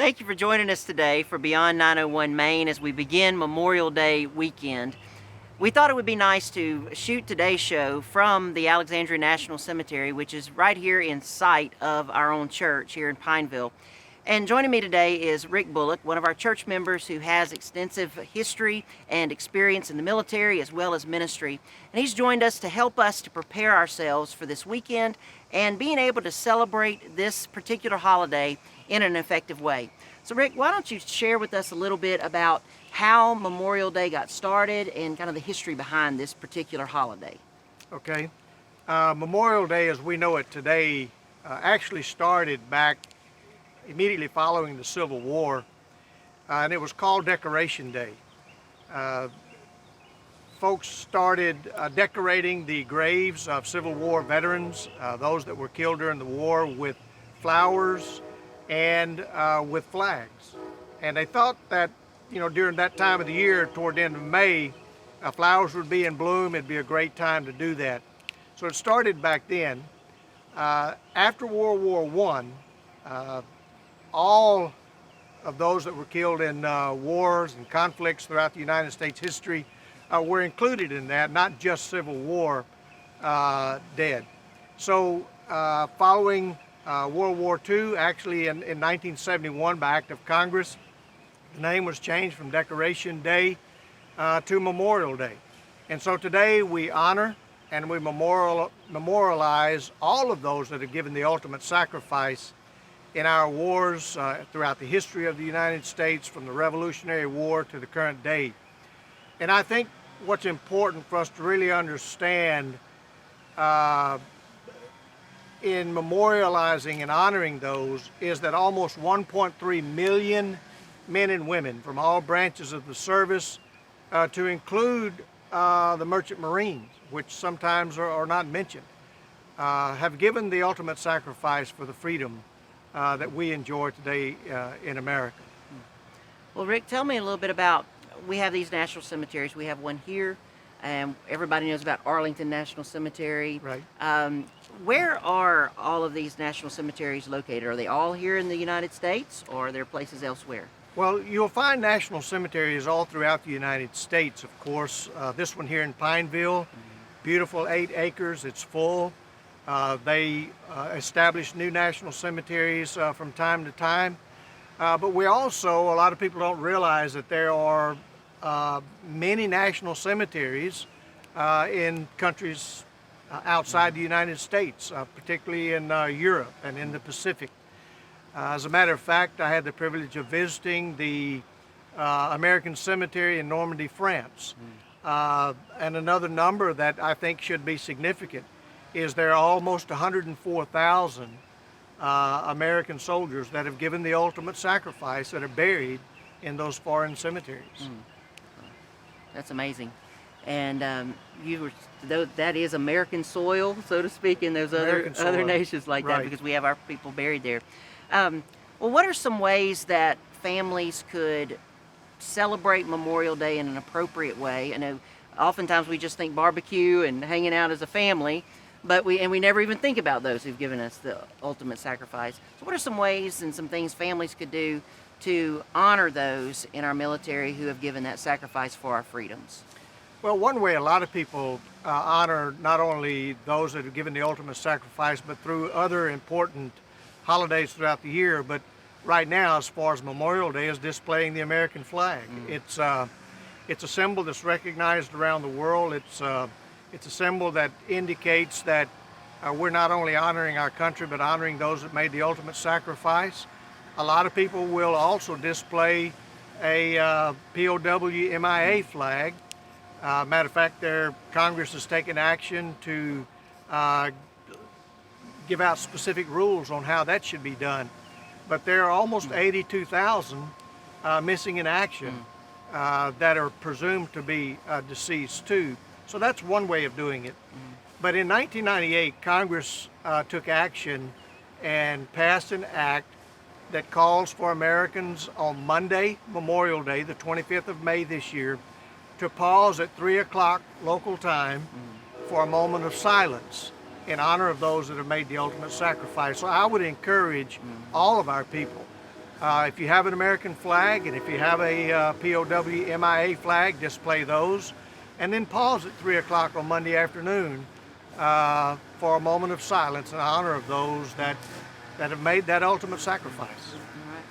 Thank you for joining us today for Beyond 901 Maine as we begin Memorial Day weekend. We thought it would be nice to shoot today's show from the Alexandria National Cemetery, which is right here in sight of our own church here in Pineville. And joining me today is Rick Bullock, one of our church members who has extensive history and experience in the military as well as ministry. And he's joined us to help us to prepare ourselves for this weekend and being able to celebrate this particular holiday in an effective way. So Rick, why don't you share with us a little bit about how Memorial Day got started and kind of the history behind this particular holiday? Okay. Memorial Day as we know it today actually started back immediately following the Civil War, and it was called Decoration Day. Folks started decorating the graves of Civil War veterans, those that were killed during the war, with flowers and with flags. And they thought that, during that time of the year, toward the end of May, flowers would be in bloom. It'd be a great time to do that. So it started back then. After World War I, all of those that were killed in wars and conflicts throughout the United States history were included in that, not just Civil War dead. So following World War II, actually in 1971 by act of Congress, the name was changed from Decoration Day to Memorial Day. And so today we honor and we memorialize all of those that have given the ultimate sacrifice in our wars throughout the history of the United States, from the Revolutionary War to the current day. And I think what's important for us to really understand in memorializing and honoring those is that almost 1.3 million men and women from all branches of the service, to include the Merchant Marines, which sometimes are not mentioned, have given the ultimate sacrifice for the freedom that we enjoy today in America. Well, Rick, tell me a little bit about, we have these national cemeteries. We have one here, and everybody knows about Arlington National Cemetery. Right. Where are all of these national cemeteries located? Are they all here in the United States, or are there places elsewhere? Well, you'll find national cemeteries all throughout the United States, of course. This one here in Pineville, beautiful 8 acres, it's full. They establish new national cemeteries from time to time. But we also, a lot of people don't realize that there are many national cemeteries in countries outside the United States, particularly in Europe and in the Pacific. As a matter of fact, I had the privilege of visiting the American Cemetery in Normandy, France. And another number that I think should be significant is there are almost 104,000 American soldiers that have given the ultimate sacrifice that are buried in those foreign cemeteries. That's amazing. And that is American soil, so to speak, in those other nations like that, because we have our people buried there. Well, what are some ways that families could celebrate Memorial Day in an appropriate way? I know oftentimes we just think barbecue and hanging out as a family, but we never even think about those who've given us the ultimate sacrifice. So what are some ways and some things families could do to honor those in our military who have given that sacrifice for our freedoms? Well, one way a lot of people honor not only those that have given the ultimate sacrifice, but through other important holidays throughout the year. But right now, as far as Memorial Day, is displaying the American flag. It's a symbol that's recognized around the world. It's a symbol that indicates that we're not only honoring our country, but honoring those that made the ultimate sacrifice. A lot of people will also display a POW MIA flag. Matter of fact, Congress has taken action to give out specific rules on how that should be done. But there are almost 82,000 missing in action that are presumed to be deceased too. So that's one way of doing it. But in 1998, Congress took action and passed an act that calls for Americans on Monday, Memorial Day, the 25th of May this year, to pause at 3 o'clock local time for a moment of silence in honor of those that have made the ultimate sacrifice. So I would encourage all of our people If you have an American flag and if you have a POW MIA flag, display those. And then pause at 3 o'clock on Monday afternoon for a moment of silence in honor of those that have made that ultimate sacrifice. All right.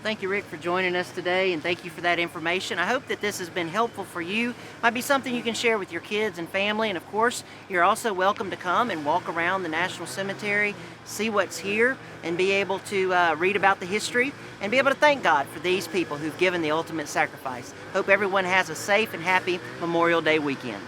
Thank you, Rick, for joining us today, and thank you for that information. I hope that this has been helpful for you. Might be something you can share with your kids and family, and of course, you're also welcome to come and walk around the National Cemetery, see what's here, and be able to read about the history, and be able to thank God for these people who've given the ultimate sacrifice. Hope everyone has a safe and happy Memorial Day weekend.